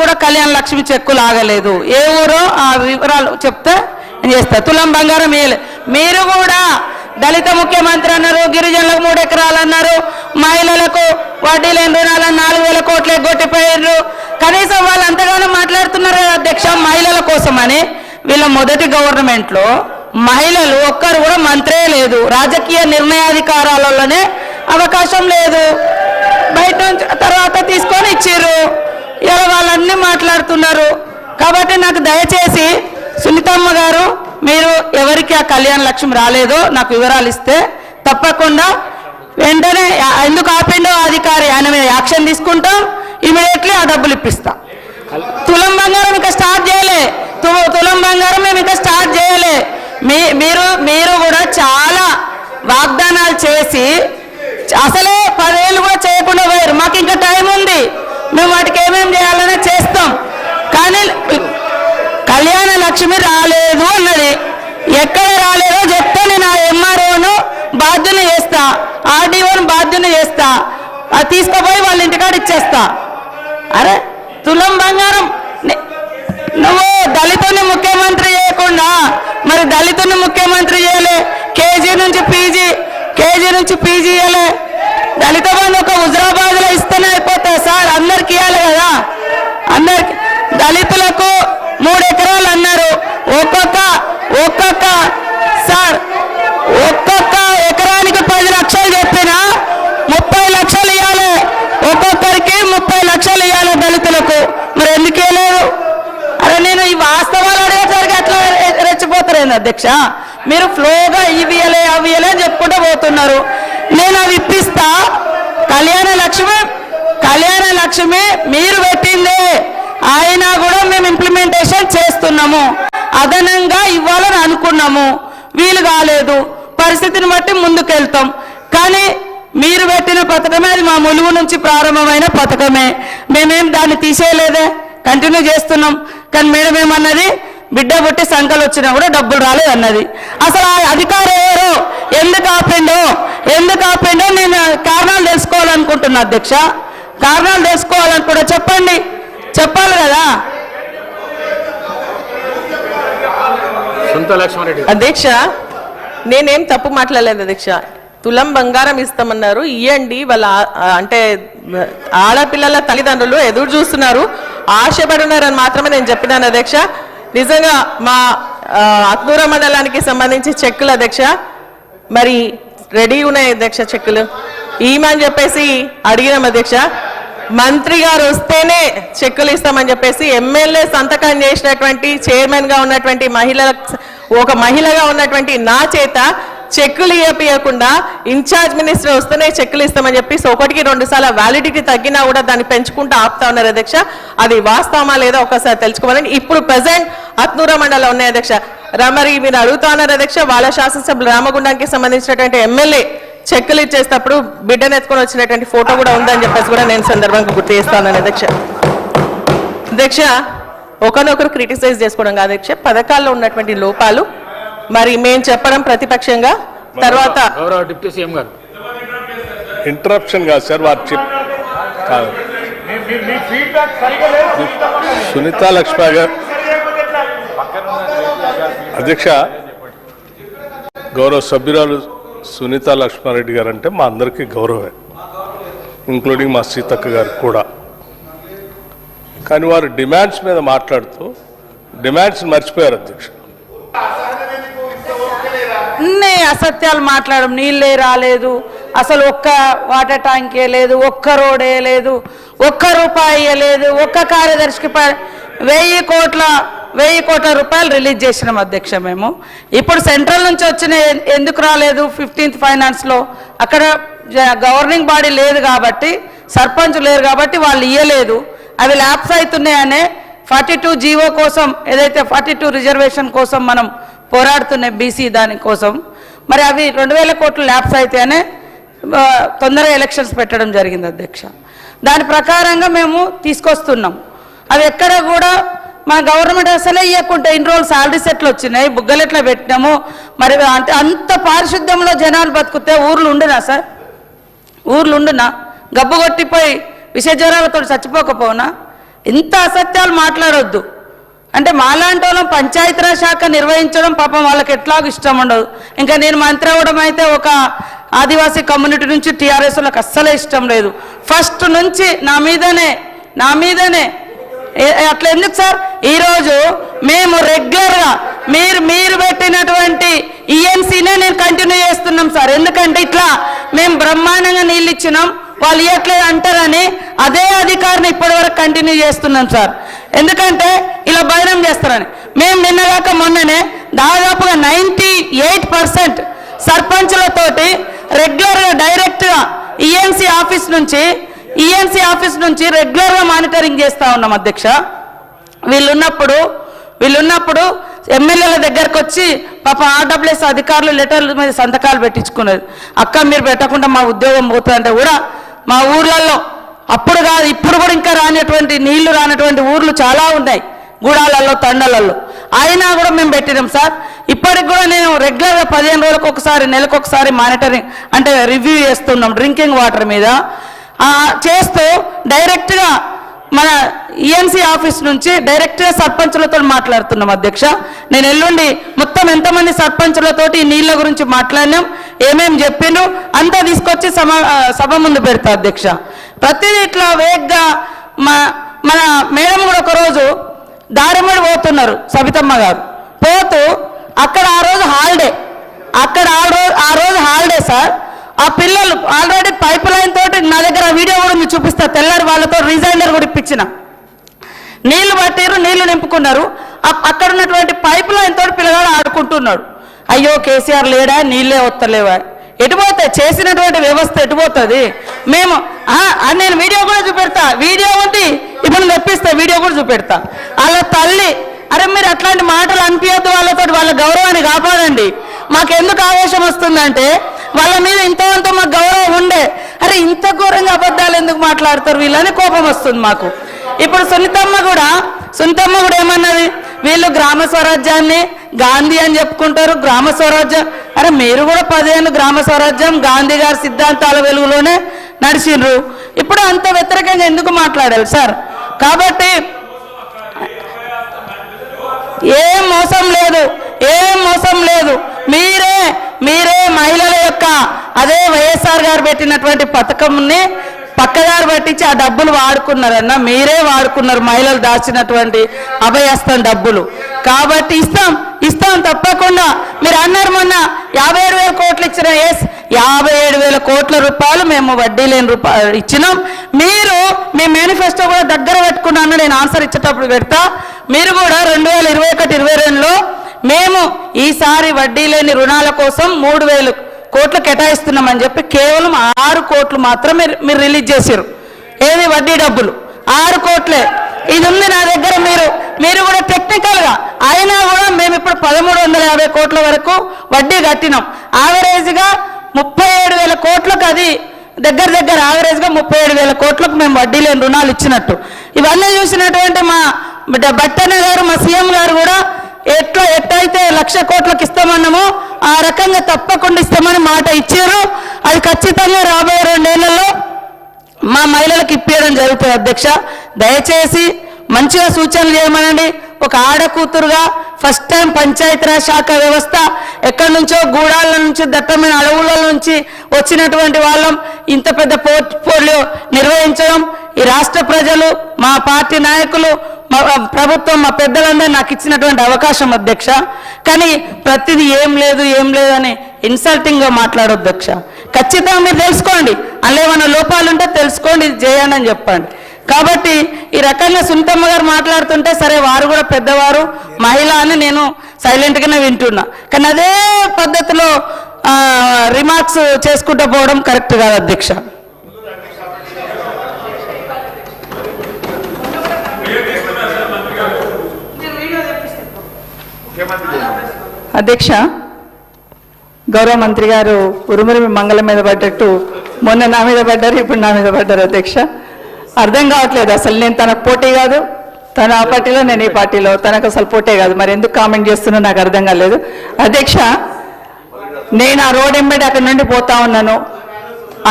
కూడా కళ్యాణ లక్ష్మి చెక్కులు ఆగలేదు. ఏ ఊరో ఆ వివరాలు చెప్తే నేను చేస్తా. తులం బంగారం మీరు కూడా దళిత ముఖ్యమంత్రి అన్నారు, గిరిజనులకు 3 ఎకరాలు అన్నారు, మహిళలకు వడ్డీ లేని రుణాలను 4,000 కోట్లు ఎగ్గొట్టిపోయారు. కనీసం వాళ్ళు అంతగానో మాట్లాడుతున్నారు కదా అధ్యక్ష మహిళల కోసం అని. వీళ్ళ మొదటి గవర్నమెంట్లో మహిళలు ఒక్కరు కూడా మంత్రే లేదు, రాజకీయ నిర్ణయాధికారాలలోనే అవకాశం లేదు, బయట నుంచి తర్వాత తీసుకొని ఇచ్చిర్రు. ఇలా వాళ్ళన్నీ మాట్లాడుతున్నారు. కాబట్టి నాకు దయచేసి సునీతమ్మ గారు మీరు ఎవరికి ఆ కళ్యాణ లక్ష్మి రాలేదో నాకు వివరాలు ఇస్తే తప్పకుండా వెంటనే ఎందుకు ఆపిండో అధికారి ఆయన మీద యాక్షన్ తీసుకుంటాం, ఇమీడియట్లీ ఆ డబ్బులు ఇప్పిస్తాం. తులం బంగారం ఇంకా స్టార్ట్ చేయలే, తులం బంగారం మేము ఇంకా స్టార్ట్ చేయలే. మీరు కూడా చాలా వాగ్దానాలు చేసి అసలే 10 ఏళ్ళు కూడా చేయకుండా పోయారు. మాకు ఇంకా టైం ఉంది, మేము వాటికి ఏమేమి చేయాలనే చేస్తాం. కానీ కళ్యాణ లక్ష్మి రాలేదు అన్నది. ఎక్కడ రాలేదో చెప్తే నేను ఆ ఎంఆర్ఓను బాధ్యుని చేస్తా, ఆర్డీఓను బాధ్యుని చేస్తా, అది తీసుకుపోయి వాళ్ళ ఇంటికాడ ఇచ్చేస్తా. అరే తులం బంగారం నువ్వు దళితుని ముఖ్యమంత్రి చేయకుండా మరి దళితుని ముఖ్యమంత్రి చేయలే, కేజీ నుంచి పీజీ ఇవ్వలే. దళిత బంధు ఒక హుజరాబాద్లో ఇస్తేనే అయిపోతాయి సార్, అందరికి ఇవ్వాలి కదా. అందరికి దళితులకు 3 ఎకరాలు అన్నారు. ఒక్కొక్క ఎకరానికి 10 లక్షలు చెప్పినా 30 లక్షలు ఇవ్వాలి. ఒక్కొక్కరికి 30 లక్షలు ఇవ్వాలి దళితులకు. మరి ఎందుకు ఇవ్వలేదు? అరే నేను ఈ వాస్తవాలు అడిగేసరికి అట్లా రెచ్చిపోతారేంది అధ్యక్ష? మీరు ఫ్లోగా ఇవి ఇవ్వలే అవి ఇవ్వలే అని చెప్పుకుంటూ పోతున్నారు. నేను అవి ఇప్పిస్తా. కళ్యాణ లక్ష్మి మీరు పెట్టిందే అయినా కూడా మేము ఇంప్లిమెంటేషన్ చేస్తున్నాము, అదనంగా ఇవ్వాలని అనుకున్నాము, వీలు కాలేదు. పరిస్థితిని బట్టి ముందుకెళ్తాం. కానీ మీరు పెట్టిన పథకమే, అది మా ములుగు నుంచి ప్రారంభమైన పథకమే, మేమేం దాన్ని తీసేయలేదే, కంటిన్యూ చేస్తున్నాం. కానీ మేడం ఏమన్నది, బిడ్డ పుట్టి సంఖ్యలు వచ్చినా కూడా డబ్బులు రాలేదు అన్నది. అసలు ఆ అధికారం ఎవరో, ఎందుకు ఆపిండో నేను కారణాలు తెలుసుకోవాలనుకుంటున్నా అధ్యక్ష. కారణాలు తెలుసుకోవాలనుకుంటా, చెప్పాలి కదా అధ్యక్ష. నేనేం తప్పు మాట్లాడలేదు అధ్యక్ష. తులం బంగారం ఇస్తామన్నారు, ఇవ్వండి. వాళ్ళ అంటే ఆడపిల్లల తల్లిదండ్రులు ఎదురు చూస్తున్నారు, ఆశపడి ఉన్నారని మాత్రమే నేను చెప్పినాను అధ్యక్ష. నిజంగా మా అత్నూర మండలానికి సంబంధించి చెక్కులు అధ్యక్ష మరి రెడీ ఉన్నాయి అధ్యక్ష. చెక్కులు ఇవ్వమని చెప్పేసి అడిగినాం అధ్యక్ష. మంత్రి గారు వస్తేనే చెక్కులు ఇస్తామని చెప్పేసి ఎమ్మెల్యే సంతకం చేసినటువంటి చైర్మన్ గా ఉన్నటువంటి ఒక మహిళగా ఉన్నటువంటి నా చేత చెక్కులు ఇవ్వకుండా ఇన్ఛార్జ్ మినిస్టర్ వస్తేనే చెక్కులు ఇస్తామని చెప్పేసి 1-2 సార్లు వ్యాలిడిటీ తగ్గినా కూడా దాన్ని పెంచుకుంటూ ఆపుతా ఉన్నారు అధ్యక్ష. అది వాస్తవమా లేదా ఒకసారి తెలుసుకోవాలని. ఇప్పుడు ప్రెసెంట్ అత్నూర మండలం ఉన్నాయి అధ్యక్ష. మరి మీరు అడుగుతా ఉన్నారు అధ్యక్ష, వాళ్ళ శాసనసభ్యులు రామగుండానికి సంబంధించినటువంటి ఎమ్మెల్యే చెక్కులు ఇచ్చేటప్పుడు బిడ్డను ఎత్తుకొని వచ్చినటువంటి ఫోటో కూడా ఉందని చెప్పేసి కూడా నేను సందర్భంగా గుర్తు చేస్తాను అధ్యక్ష. ఒకరినొకరు క్రిటిసైజ్ చేసుకోవడం కాదు అధ్యక్ష, పథకాల్లో ఉన్నటువంటి లోపాలు మరి మేము చెప్పడం ప్రతిపక్షంగా. తర్వాత ఇంటరప్షన్ కాదు సార్, వారు సునీతా లక్ష్మి గారు అధ్యక్ష, గౌరవ సభ్యురాలు సునీతా లక్ష్మారెడ్డి గారు అంటే మా అందరికీ గౌరవమే, ఇంక్లూడింగ్ మా సీతక్క గారికి కూడా. కానీ వారు డిమాండ్స్ మీద మాట్లాడుతూ డిమాండ్స్ మర్చిపోయారు అధ్యక్ష. అన్నీ అసత్యాలు మాట్లాడడం, నీళ్ళే రాలేదు, అసలు ఒక్క వాటర్ ట్యాంక్ లేదు, ఒక్క రోడ్ వేయలేదు, ఒక్క రూపాయి ఇవ్వలేదు, ఒక్క కార్యదర్శికి 1000 కోట్ల రూపాయలు రిలీజ్ చేసినాం అధ్యక్ష మేము. ఇప్పుడు సెంట్రల్ నుంచి వచ్చిన ఎందుకు రాలేదు? 15th ఫైనాన్స్లో అక్కడ గవర్నింగ్ బాడీ లేదు కాబట్టి, సర్పంచ్ లేరు కాబట్టి వాళ్ళు ఇవ్వలేదు. అవి ల్యాప్స్ అవుతున్నాయనే 42 జీవో కోసం, ఏదైతే 42 రిజర్వేషన్ కోసం మనం పోరాడుతున్నాయి బీసీ దానికోసం, మరి అవి 2000 కోట్లు ల్యాప్స్ అయితేనే తొందరగా ఎలక్షన్స్ పెట్టడం జరిగింది అధ్యక్ష. దాని ప్రకారంగా మేము తీసుకొస్తున్నాం. అవి ఎక్కడ కూడా మన గవర్నమెంట్ అసలే ఇవ్వకుంటే ఇన్ని రోజులు శాలరీస్ ఎట్లా వచ్చినాయి, బుగ్గలు ఎట్లా పెట్టినాము, మరి అంటే అంత పారిశుద్ధ్యంలో జనాలు బతుకుతే ఊర్లు ఉండునా సార్? ఊర్లు ఉండునా? గబ్బు కొట్టిపోయి విష జ్వరాలతో చచ్చిపోకపోనా? ఇంత అసత్యాలు మాట్లాడొద్దు. అంటే మాలాంటి వాళ్ళం పంచాయతీరాజ్ శాఖ నిర్వహించడం పాపం వాళ్ళకి ఎట్లాగో ఇష్టం ఉండదు. ఇంకా నేను మంత్రి అవ్వడం అయితే ఒక ఆదివాసీ కమ్యూనిటీ నుంచి టీఆర్ఎస్ వాళ్ళకి అస్సలే ఇష్టం లేదు. ఫస్ట్ నుంచి నా మీదనే అట్లా ఎందుకు సార్? ఈరోజు మేము రెగ్యులర్గా మీరు పెట్టినటువంటి ఈఎన్సీనే నేను కంటిన్యూ చేస్తున్నాం సార్. ఎందుకంటే ఇట్లా మేము బ్రహ్మాండంగా నీళ్ళు ఇచ్చినాం, వాళ్ళు ఇవ్వట్లేదు అంటారని అదే అధికారిని ఇప్పటి వరకు కంటిన్యూ చేస్తున్నాం సార్. ఎందుకంటే ఇలా బయనం చేస్తారని. మేము నిన్నగాక మొన్ననే దాదాపుగా 98% సర్పంచులతోటి రెగ్యులర్గా డైరెక్ట్గా ఈఎన్సీ ఆఫీస్ నుంచి రెగ్యులర్గా మానిటరింగ్ చేస్తూ ఉన్నాం అధ్యక్ష. వీళ్ళున్నప్పుడు ఎమ్మెల్యేల దగ్గరకు వచ్చి పాప ఆర్డబ్ల్యూఎస్ అధికారులు లెటర్ల మీద సంతకాలు పెట్టించుకునేది. అక్క మీరు పెట్టకుండా మా ఉద్యోగం పోతుందంటే కూడా మా ఊర్లలో అప్పుడు కాదు ఇప్పుడు కూడా ఇంకా నీళ్లు రానటువంటి ఊర్లు చాలా ఉన్నాయి, గూడాలలో తండలలో. అయినా కూడా మేము పెట్టినాం సార్. ఇప్పటికి కూడా నేను రెగ్యులర్గా 15 రోజులకు ఒకసారి నెలకు ఒకసారి మానిటరింగ్ అంటే రివ్యూ చేస్తున్నాం డ్రింకింగ్ వాటర్ మీద చేస్తూ డైరెక్ట్గా మన ఈఎన్సీ ఆఫీస్ నుంచి డైరెక్ట్గా సర్పంచులతో మాట్లాడుతున్నాం అధ్యక్ష. నేను ఎల్లుండి మొత్తం ఎంతమంది సర్పంచులతోటి ఈ నీళ్ళ గురించి మాట్లాడినాం, ఏమేమి చెప్పిండ్రు అంతా తీసుకొచ్చి సభ ముందు పెడతా అధ్యక్ష. ప్రతిదీ ఇట్లా వేగ్గా మన మేడం కూడా ఒకరోజు దారిమడి పోతున్నారు సబితమ్మ గారు, పోతూ అక్కడ ఆ రోజు హాలిడే సార్. ఆ పిల్లలు ఆల్రెడీ పైప్ లైన్ తోటి నా దగ్గర వీడియో కూడా మీకు చూపిస్తా, తెల్లారి వాళ్ళతో రిజైనర్ కూడా ఇప్పించిన. నీళ్లు పట్టిరు, నీళ్లు నింపుకున్నారు. అక్కడ ఉన్నటువంటి పైప్ లైన్ తోటి పిల్లగాడు ఆడుకుంటున్నాడు. అయ్యో కేసీఆర్ లేడా, నీళ్ళే వస్తలేవా, ఎటుపోతాయి చేసినటువంటి వ్యవస్థ ఎటుపోతుంది? నేను వీడియో కూడా చూపెడతా, వీడియో ఉంది ఇప్పుడు తెప్పిస్తా, వీడియో కూడా చూపెడతా. వాళ్ళ తల్లి అరే మీరు అట్లాంటి మాటలు అనిపించద్దు, వాళ్ళ గౌరవాన్ని కాపాడండి. మాకెందుకు ఆవేశం వస్తుందంటే వాళ్ళ మీద ఇంతవంత మాకు గౌరవం ఉండే, అరే ఇంత ఘోరంగా అబద్ధాలు ఎందుకు మాట్లాడతారు వీళ్ళని కోపం వస్తుంది మాకు. ఇప్పుడు సునీతమ్మ కూడా ఏమన్నది, వీళ్ళు గ్రామ స్వరాజ్యాన్ని గాంధీ అని చెప్పుకుంటారు, గ్రామ స్వరాజ్యం. అరే మీరు కూడా 10 ఏళ్ళు గ్రామ స్వరాజ్యం గాంధీ గారి సిద్ధాంతాల వెలుగులోనే నడిచిండ్రు. ఇప్పుడు అంత వ్యతిరేకంగా ఎందుకు మాట్లాడాలి సార్? కాబట్టి ఏం మోసం లేదు. మీరే మహిళల యొక్క అదే వైఎస్ఆర్ గారు పెట్టినటువంటి పథకంని పక్కదారి పట్టించి ఆ డబ్బులు వాడుకున్నారన్న, మీరే వాడుకున్నారు మహిళలు దాచినటువంటి అభయహస్తం డబ్బులు. కాబట్టి ఇస్తాం తప్పకుండా. మీరు అన్నారు మొన్న 57,000 కోట్లు ఇచ్చిన, 57,000 కోట్ల రూపాయలు మేము వడ్డీ లేని రూపాయలు ఇచ్చినాం. మీరు మీ మేనిఫెస్టో కూడా దగ్గర పెట్టుకున్నాను, నేను ఆన్సర్ ఇచ్చేటప్పుడు పెడతా. మీరు కూడా 2021-22లో మేము ఈసారి వడ్డీ లేని రుణాల కోసం 3,000 కోట్లు కేటాయిస్తున్నామని చెప్పి కేవలం 6 కోట్లు మాత్రమే మీరు రిలీజ్ చేశారు. ఏది వడ్డీ డబ్బులు 6 కోట్లే. ఇది ఉంది నా దగ్గర. మీరు కూడా టెక్నికల్గా అయినా కూడా మేము ఇప్పుడు 1,350 కోట్ల వరకు వడ్డీ కట్టినాం. యావరేజ్గా 37,000 కోట్లకు, అది దగ్గర యావరేజ్గా 37,000 కోట్లకు మేము వడ్డీ లేని రుణాలు ఇచ్చినట్టు. ఇవన్నీ చూసినటువంటి మా బట్టన్న గారు, మా సీఎం గారు కూడా ఎట్లయితే 1,00,000 కోట్లకు ఇస్తామన్నామో ఆ రకంగా తప్పకుండా ఇస్తామని మాట ఇచ్చారు. అది ఖచ్చితంగా రాబోయే 2 ఏళ్లలో మా మహిళలకు ఇప్పించడం జరుగుతుంది అధ్యక్ష. దయచేసి మంచిగా సూచనలు చేయమనండి. ఒక ఆడకూతురుగా ఫస్ట్ టైం పంచాయతీరాజ్ శాఖ వ్యవస్థ ఎక్కడి నుంచో గూడాల నుంచి దట్టమైన అడవుల నుంచి వచ్చినటువంటి వాళ్ళం ఇంత పెద్ద పోర్ట్ఫోలియో నిర్వహించడం ఈ రాష్ట్ర ప్రజలు, మా పార్టీ నాయకులు, మా ప్రభుత్వం, మా పెద్దలందరూ నాకు ఇచ్చినటువంటి అవకాశం అధ్యక్ష. కానీ ప్రతిదీ ఏం లేదు అని ఇన్సల్టింగ్గా మాట్లాడొద్దు అధ్యక్ష. ఖచ్చితంగా మీరు తెలుసుకోండి, అందులో ఏమైనా లోపాలుంటే తెలుసుకోండి, ఇది చేయండి అని చెప్పండి. కాబట్టి ఈ రకంగా సునీతమ్మ గారు మాట్లాడుతుంటే సరే వారు కూడా పెద్దవారు, మహిళ అని నేను సైలెంట్గానే వింటున్నా. కానీ అదే పద్ధతిలో రిమార్క్స్ చేసుకుంటూ పోవడం కరెక్ట్ కాదు అధ్యక్ష. అధ్యక్ష, గౌరవ మంత్రి గారు ఉరుమురిమి మంగళం మీద పడ్డట్టు మొన్న నా మీద పడ్డారు, ఇప్పుడు నా మీద పడ్డారు అధ్యక్ష. అర్థం కావట్లేదు అసలు. నేను తనకు పోటీ కాదు, తన ఆ పార్టీలో నేను ఈ పార్టీలో, తనకు అసలు పోటీ కాదు. మరి ఎందుకు కామెంట్ చేస్తున్నా నాకు అర్థం కాలేదు అధ్యక్ష. నేను ఆ రోడ్ ఎంబడి అక్కడి నుండి పోతా ఉన్నాను,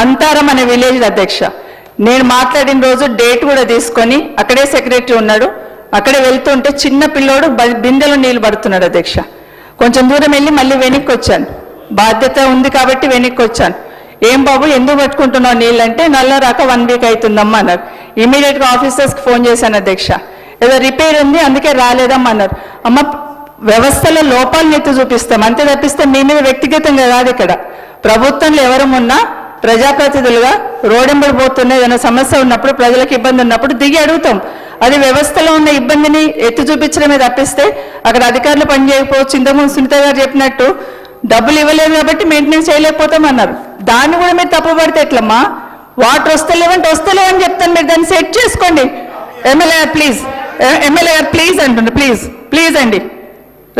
అంతారం అనే విలేజ్ అధ్యక్ష. నేను మాట్లాడిన రోజు డేట్ కూడా తీసుకొని అక్కడే సెక్రటరీ ఉన్నాడు, అక్కడే వెళ్తుంటే చిన్న పిల్లోడు బిందెలో నీళ్లు పడుతున్నాడు అధ్యక్ష. కొంచెం దూరం వెళ్ళి మళ్ళీ వెనక్కి వచ్చాను, బాధ్యత ఉంది కాబట్టి వెనక్కి వచ్చాను. ఏం బాబు ఎందుకు పట్టుకుంటున్నావు నీళ్ళు అంటే నల్ల రాక 1 వీక్ అవుతుందమ్మా అన్నారు. ఇమీడియట్గా ఆఫీసర్స్కి ఫోన్ చేశాను అధ్యక్ష, ఏదో రిపేర్ ఉంది అందుకే రాలేదమ్మా అన్నారు. అమ్మ వ్యవస్థలో లోపాలను ఎత్తి చూపిస్తాం అంతే తప్పిస్తే మీ మీద వ్యక్తిగతంగా కాదు. ఇక్కడ ప్రభుత్వంలో ఎవరమున్నా ప్రజాప్రతినిధులుగా రోడెంబడి పోతున్న ఏదైనా సమస్య ఉన్నప్పుడు ప్రజలకు ఇబ్బంది ఉన్నప్పుడు దిగి అడుగుతాం. అది వ్యవస్థలో ఉన్న ఇబ్బందిని ఎత్తి చూపించడమే తప్పిస్తే అక్కడ అధికారులు పనిచేయకపోవచ్చు. ఇంతకుముందు సునీత గారు చెప్పినట్టు డబ్బులు ఇవ్వలేదు కాబట్టి మెయింటెనెన్స్ చేయలేకపోతాం అన్నారు. దాన్ని కూడా మీరు తప్పుపడితే ఎట్లమ్మా? వాటర్ వస్తలేవని చెప్తాను, మీరు దాన్ని సెట్ చేసుకోండి. ఎమ్మెల్యే గారు ప్లీజ్ అంటుండే, ప్లీజ్ అండి,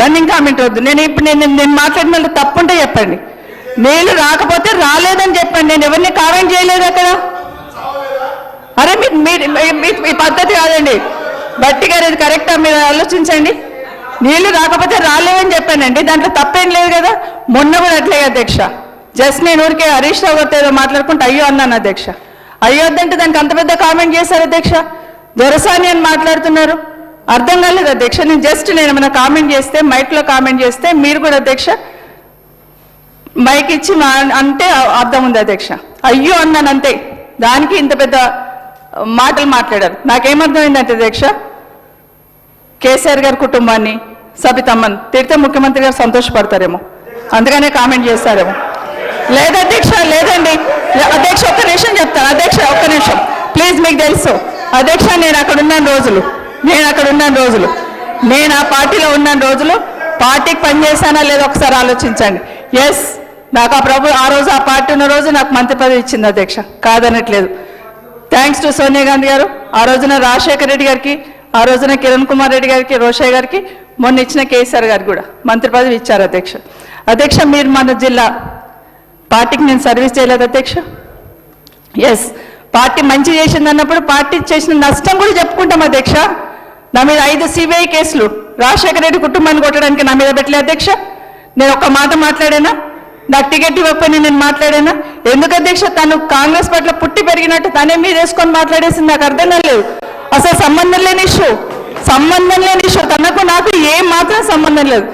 రన్నింగ్ కామెంట్ వద్దు. నేను మాట్లాడిన తప్పుంటే చెప్పండి. నీళ్ళు రాకపోతే రాలేదని చెప్పండి, నేను ఎవరిని కామెంట్ చేయలేదు అక్కడ. అరే మీ పద్ధతి కాదండి బట్టి గారు, ఇది కరెక్టా? మీరు ఆలోచించండి. నీళ్లు రాకపోతే రాలేవని చెప్పానండి, దాంట్లో తప్పేం లేదు కదా. మొన్న కూడా అట్లే అధ్యక్ష, జస్ట్ నేను ఊరికే హరీష్ రావు గారితో ఏదో మాట్లాడుకుంటే అయ్యో అన్నాను అధ్యక్ష. అయ్యో వద్దంటే దానికి అంత పెద్ద కామెంట్ చేశారు అధ్యక్ష. దొరసాని అని మాట్లాడుతున్నారు, అర్థం కాలేదు అధ్యక్ష. నేను ఏమైనా కామెంట్ చేస్తే మైక్లో కామెంట్ చేస్తే మీరు కూడా అధ్యక్ష మైక్ ఇచ్చి అంటే అర్థం ఉంది అధ్యక్ష. అయ్యో అన్నాను అంతే, దానికి ఇంత పెద్ద మాటలు మాట్లాడారు. నాకేమర్థమైందంటే అధ్యక్ష, కేసీఆర్ గారి కుటుంబాన్ని సబితమ్మని తిడితే ముఖ్యమంత్రి గారు సంతోషపడతారేమో, అందుకనే కామెంట్ చేస్తారేమో. లేదు అధ్యక్ష, లేదండి అధ్యక్ష, ఒక్క నిమిషం చెప్తాను అధ్యక్ష, ఒక్క నిమిషం ప్లీజ్. మీకు తెలుసు అధ్యక్ష, నేను అక్కడ ఉన్న రోజులు నేను ఆ పార్టీలో ఉన్న రోజులు పార్టీకి పనిచేశానా లేదో ఒకసారి ఆలోచించండి. ఎస్, నాకు ఆ రోజు ఆ పార్టీ ఉన్న రోజు నాకు మంత్రి పదవి ఇచ్చింది అధ్యక్ష, కాదనట్లేదు. థ్యాంక్స్ టు సోనియా గాంధీ గారు, ఆ రోజున రాజశేఖర రెడ్డి గారికి, ఆ రోజున కిరణ్ కుమార్ రెడ్డి గారికి, రోషయ్య గారికి, మొన్న ఇచ్చిన కేసీఆర్ గారికి కూడా మంత్రి పదవి ఇచ్చారు అధ్యక్ష. అధ్యక్ష, మీరు మన జిల్లా పార్టీకి నేను సర్వీస్ చేయలేదు అధ్యక్ష. ఎస్, పార్టీ మంచి చేసింది అన్నప్పుడు పార్టీ చేసిన నష్టం కూడా చెప్పుకుంటాం అధ్యక్ష. నా మీద 5 CBI కేసులు రాజశేఖర రెడ్డి కుటుంబాన్ని కొట్టడానికి నా మీద పెట్టలే అధ్యక్ష. నేను ఒక్క మాట మాట్లాడానా? నాకు టికెట్ ఇవ్వకపోయినా నేను మాట్లాడానా? ఎందుకు అధ్యక్ష? తను కాంగ్రెస్ పట్ల పుట్టి పెరిగినట్టు తనే మీద వేసుకొని మాట్లాడేసింది, నాకు అర్థం కాలేదు. అసలు సంబంధం లేని ఇష్యూ, తనకు నాకు ఏం మాత్రం సంబంధం లేదు.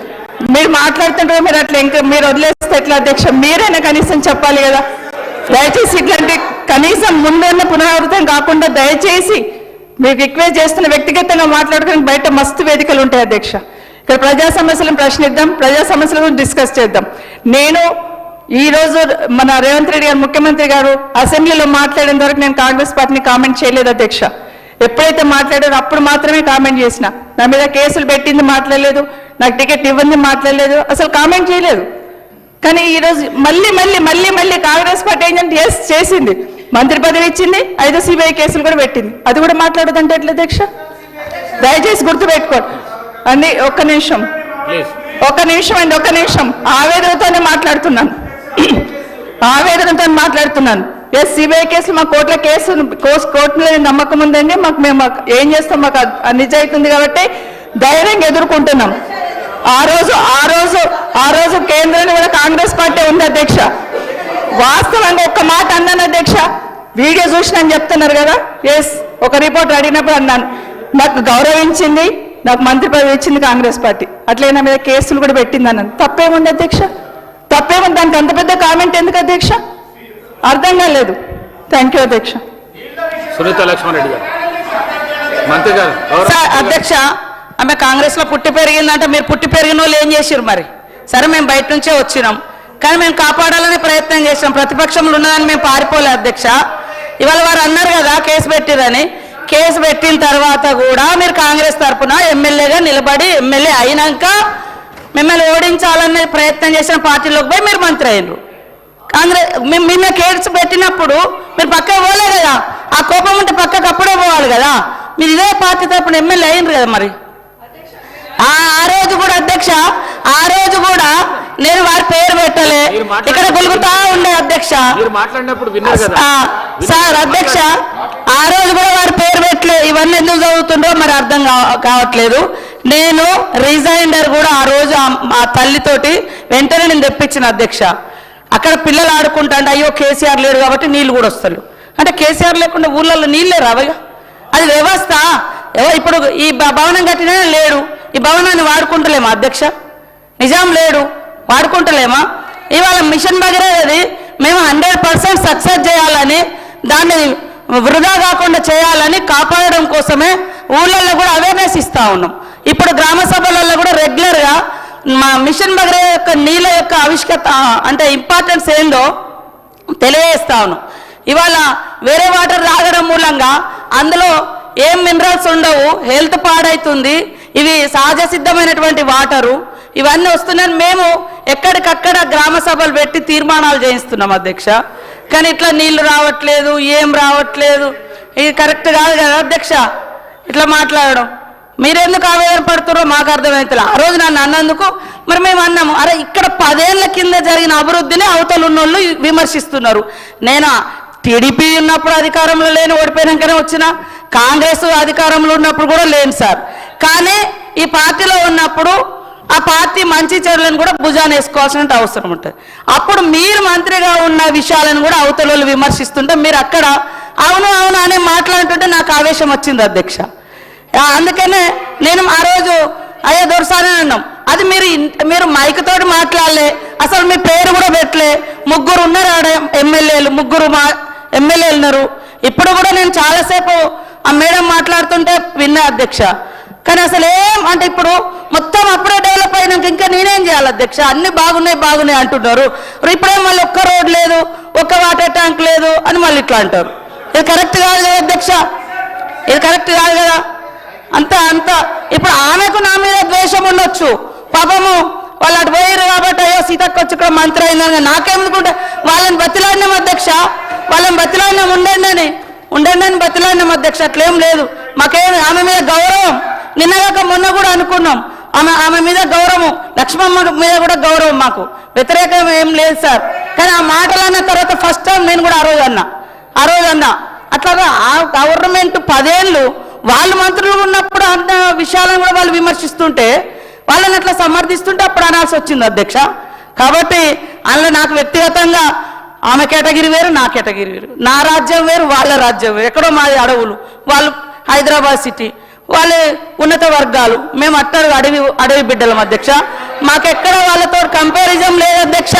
మీరు మాట్లాడుతుంటే మీరు అట్లా ఇంకా మీరు వదిలేస్తే ఎట్లా అధ్యక్ష? మీరైనా కనీసం చెప్పాలి కదా. దయచేసి ఇట్లాంటి కనీసం ముందున్న పునరావృతం కాకుండా దయచేసి మీకు రిక్వెస్ట్ చేస్తున్న, వ్యక్తిగతంగా మాట్లాడుకోవడానికి బయట మస్తు వేదికలు ఉంటాయి అధ్యక్ష. ఇక్కడ ప్రజా సమస్యలను ప్రశ్నిద్దాం, ప్రజా సమస్యల గురించి డిస్కస్ చేద్దాం. నేను ఈ రోజు మన రేవంత్ రెడ్డి గారు ముఖ్యమంత్రి గారు అసెంబ్లీలో మాట్లాడిన వరకు నేను కాంగ్రెస్ పార్టీని కామెంట్ చేయలేదు అధ్యక్ష. ఎప్పుడైతే మాట్లాడారో అప్పుడు మాత్రమే కామెంట్ చేసిన. నా మీద కేసులు పెట్టింది మాట్లాడలేదు, నాకు టికెట్ ఇవ్వండి మాట్లాడలేదు, అసలు కామెంట్ చేయలేదు. కానీ ఈరోజు మళ్ళీ కాంగ్రెస్ పార్టీ ఏంటంటే ఎస్ చేసింది, మంత్రి పదవి ఇచ్చింది, 5 CBI కేసులు కూడా పెట్టింది, అది కూడా మాట్లాడదంటే ఎట్లా అధ్యక్ష? దయచేసి గుర్తుపెట్టుకోండి అండి. ఒక్క నిమిషం ఆవేదనతోనే మాట్లాడుతున్నాను. ఎస్, CBI కేసులు మా కోర్టులో నమ్మకం ఉందండి, మేము ఏం చేస్తాం, మాకు నిజాయితీ ఉంది కాబట్టి ధైర్యంగా ఎదుర్కొంటున్నాం. ఆ రోజు కేంద్రంలో కూడా కాంగ్రెస్ పార్టీ ఉంది అధ్యక్ష. వాస్తవంగా ఒక్క మాట అన్నాను అధ్యక్ష, వీడియో చూసినని చెప్తున్నారు కదా. ఎస్, ఒక రిపోర్ట్ అడిగినప్పుడు అన్నాను, నాకు గౌరవించింది, నాకు మంత్రి పదవి ఇచ్చింది కాంగ్రెస్ పార్టీ, అట్లే నా మీద కేసులు కూడా పెట్టింది అన్నాను. తప్పేముంది అధ్యక్ష? తప్పేముంది? దానికి అంత పెద్ద కామెంట్ ఎందుకు అధ్యక్ష? అర్థం కాలేదు. థ్యాంక్ యూ అధ్యక్ష. సునీత లక్ష్మణ్ రెడ్డి గారు, మంత్రి గారు. సార్ అధ్యక్ష, ఆమె కాంగ్రెస్ లో పుట్టి పెరిగిందంటే మీరు పుట్టి పెరిగిన వాళ్ళు ఏం చేసారు మరి? సరే, మేము బయట నుంచే వచ్చినాం, కానీ మేము కాపాడాలని ప్రయత్నం చేసాం. ప్రతిపక్షంలో ఉన్నదాన్ని మేము పారిపోలే అధ్యక్ష. ఇవాళ వారు అన్నారు కదా కేసు పెట్టిరని. కేసు పెట్టిన తర్వాత కూడా మీరు కాంగ్రెస్ తరఫున ఎమ్మెల్యేగా నిలబడి ఎమ్మెల్యే అయినాక మిమ్మల్ని ఓడించాలనే ప్రయత్నం చేసిన పార్టీలోకి పోయి మీరు మంత్రి అయ్యారు. కాంగ్రెస్ నిన్న కేసు పెట్టినప్పుడు మీరు పక్కకు పోలే కదా, ఆ కోపం ఉంటే పక్కకు అప్పుడే పోవాలి కదా. మీరు ఇదే పార్టీ తరఫున ఎమ్మెల్యే అయినరు కదా మరి. ఆ రోజు కూడా అధ్యక్ష, నేను వారి పేరు పెట్టలే, ఇక్కడ గులుగుతా ఉండే అధ్యక్ష. సార్ అధ్యక్ష, ఆ రోజు కూడా వారి పేరు పెట్టలే. ఇవన్నీ ఎందుకు చదువుతుండో మరి అర్థం కావట్లేదు. నేను రిజైండర్ కూడా ఆ రోజు ఆ తల్లితోటి వెంటనే నేను తెప్పించిన అధ్యక్ష. అక్కడ పిల్లలు ఆడుకుంటా అంటే అయ్యో కేసీఆర్ లేడు కాబట్టి నీళ్ళు కూడా వస్తారు. అంటే కేసీఆర్ లేకుండా ఊళ్ళల్లో నీళ్ళే రావయ్యా? అది వ్యవస్థ. ఇప్పుడు ఈ భవనం కట్టినా లేడు, ఈ భవనాన్ని వాడుకుంటలేమా అధ్యక్ష? నిజాం లేడు, వాడుకుంటలేమా? ఇవాళ మిషన్ భగీరథది మేము 100% సక్సెస్ చేయాలని, దాన్ని వృధా కాకుండా చేయాలని కాపాడడం కోసమే ఊళ్ళల్లో కూడా అవేర్నెస్ ఇస్తా ఉన్నాం. ఇప్పుడు గ్రామ సభలలో కూడా రెగ్యులర్గా మా మిషన్ భగీరథ యొక్క నీళ్ళ యొక్క ఆవిష్కత అంటే ఇంపార్టెన్స్ ఏందో తెలియజేస్తా ఉన్నాం. ఇవాళ వేరే వాటర్ తాగడం మూలంగా అందులో ఏం మినరల్స్ ఉండవు, హెల్త్ పాడవుతుంది. ఇవి సహజ సిద్ధమైనటువంటి వాటరు, ఇవన్నీ వస్తున్నాయని మేము ఎక్కడికక్కడ గ్రామ సభలు పెట్టి తీర్మానాలు చేయిస్తున్నాం అధ్యక్ష. కానీ ఇట్లా నీళ్లు రావట్లేదు, ఏం రావట్లేదు, ఇది కరెక్ట్ కాదు కదా అధ్యక్ష ఇట్లా మాట్లాడడం. మీరెందుకు ఆవేదన పడుతున్నారో మాకు అర్థమవుతుంది. ఆ రోజు నన్ను అన్నందుకు మరి మేము అన్నాము, అరే ఇక్కడ 10 ఏళ్ల కింద జరిగిన అభివృద్ధిని అవతల ఉన్నోళ్ళు విమర్శిస్తున్నారు. నేను టీడీపీ ఉన్నప్పుడు అధికారంలో లేని, ఓడిపోయినాకనే వచ్చిన, కాంగ్రెస్ అధికారంలో ఉన్నప్పుడు కూడా లేను సార్. కానీ ఈ పార్టీలో ఉన్నప్పుడు ఆ పార్టీ మంచి చెడులను కూడా భుజాన్ని వేసుకోవాల్సిన అవసరం ఉంటుంది. అప్పుడు మీరు మంత్రిగా ఉన్న విషయాలను కూడా అవతల వాళ్ళు విమర్శిస్తుంటే మీరు అక్కడ అవును అవును అనే మాట్లాడుతుంటే నాకు ఆవేశం వచ్చింది అధ్యక్ష. అందుకనే నేను ఆ రోజు అయ్యా దొరసాని అన్నాం. అది మీరు మైక్ తోటి మాట్లాడలే, అసలు మీ పేరు కూడా పెట్టలే. 3 ఉన్నారు ఆడ ఎమ్మెల్యేలు, 3 ఎమ్మెల్యేలు ఉన్నారు. ఇప్పుడు కూడా నేను చాలాసేపు ఆ మేడం మాట్లాడుతుంటే విన్నా అధ్యక్ష. కానీ అసలు ఏం అంటే ఇప్పుడు మొత్తం అప్పుడే డెవలప్ అయినాక ఇంకా నేనేం చేయాలి అధ్యక్ష? అన్ని బాగున్నాయి అంటున్నారు. ఇప్పుడే మళ్ళీ ఒక్క రోడ్ లేదు, ఒక్క వాటర్ ట్యాంక్ లేదు అని మళ్ళీ ఇట్లా అంటారు. ఇది కరెక్ట్ కాదు కదా అధ్యక్ష, ఇది కరెక్ట్ కాదు కదా. అంత ఇప్పుడు ఆమెకు నా మీద ద్వేషం ఉండొచ్చు, పాపము వాళ్ళు అటు పోయారు కాబట్టి అయ్యో సీతక్క వచ్చి ఇక్కడ మంత్రి అయిందని నాకేమనుకుంటే వాళ్ళని బతిలాడినాం అధ్యక్ష, వాళ్ళని బతిలాడినాం ఉండండి అని బతిలాడినాం అధ్యక్ష. అట్లేం లేదు, మాకేం ఆమె మీద గౌరవం. నిన్నగాక మొన్న కూడా అనుకున్నాం ఆమె మీద గౌరవం, లక్ష్మమ్మ మీద కూడా గౌరవం, మాకు వ్యతిరేకం ఏం లేదు సార్. కానీ ఆ మాటలు అన్న తర్వాత ఫస్ట్ టైం నేను కూడా ఆ రోజు అన్నా అట్లాగా ఆ గవర్నమెంట్ 10 ఏళ్ళు వాళ్ళు మంత్రులు ఉన్నప్పుడు అన్న విషయాలను కూడా వాళ్ళు విమర్శిస్తుంటే, వాళ్ళని అట్లా సమర్థిస్తుంటే అప్పుడు అనాల్సి వచ్చింది అధ్యక్ష. కాబట్టి అందులో నాకు వ్యక్తిగతంగా ఆమె కేటగిరీ వేరు, నా కేటగిరీ వేరు, నా రాజ్యం వేరు, వాళ్ళ రాజ్యం వేరు. ఎక్కడో మాది అడవులు, వాళ్ళు హైదరాబాద్ సిటీ, వాళ్ళు ఉన్నత వర్గాలు, మేము అట్టడు అడవి బిడ్డలం అధ్యక్ష. మాకెక్కడ వాళ్ళతో కంపారిజం లేదు అధ్యక్ష,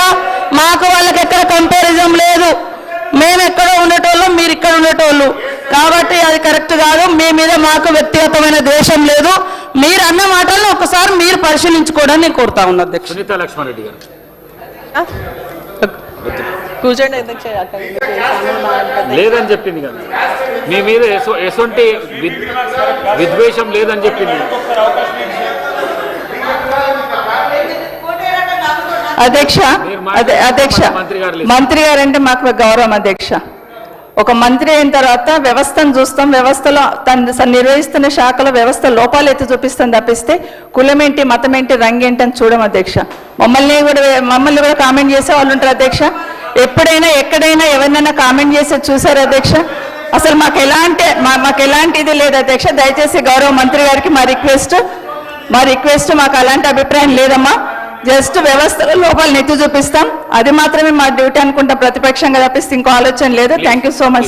మాకు వాళ్ళకి ఎక్కడ కంపారిజం లేదు. మేము ఎక్కడో ఉండేటోళ్ళం, మీరు ఇక్కడ ఉండేటోళ్ళు. కాబట్టి అది కరెక్ట్ కాదు. మీ మీద మాకు వ్యక్తిగతమైన ద్వేషం లేదు. మీరు అన్న మాటలను ఒకసారి మీరు పరిశీలించుకోవడానికి నేను కోరుతా ఉన్నా అధ్యక్ష. సునీత లక్ష్మణ్ రెడ్డి గారు కూర్చోండి అధ్యక్ష. లేదని చెప్పింది కదా, మీ మీద ఎటువంటి విద్వేషం లేదని చెప్పింది. అధ్యక్ష మంత్రి గారు అంటే మాకు గౌరవం అధ్యక్ష. ఒక మంత్రి అయిన తర్వాత వ్యవస్థను చూస్తాం, వ్యవస్థలో తను నిర్వహిస్తున్న శాఖలో వ్యవస్థ లోపాలు ఎత్తి చూపిస్తాం తప్పిస్తే కులమేంటి, మతమేంటి, రంగేంటి అని చూడం అధ్యక్ష. మమ్మల్ని కూడా కామెంట్ చేసే వాళ్ళు ఉంటారు అధ్యక్ష. ఎప్పుడైనా ఎక్కడైనా ఎవరినైనా కామెంట్ చేసే చూసారు అధ్యక్ష? అసలు మాకు ఎలాంటి ఇది లేదు అధ్యక్ష. దయచేసి గౌరవ మంత్రి గారికి మా రిక్వెస్ట్ మాకు అలాంటి అభిప్రాయం లేదమ్మా. జస్ట్ వ్యవస్థలో లోపాలు నెత్తి చూపిస్తాం, అది మాత్రమే మా డ్యూటీ అనుకుంటా, ప్రతిపక్షంగా తప్పిస్తే ఇంకో ఆలోచన లేదు. Thank you so much.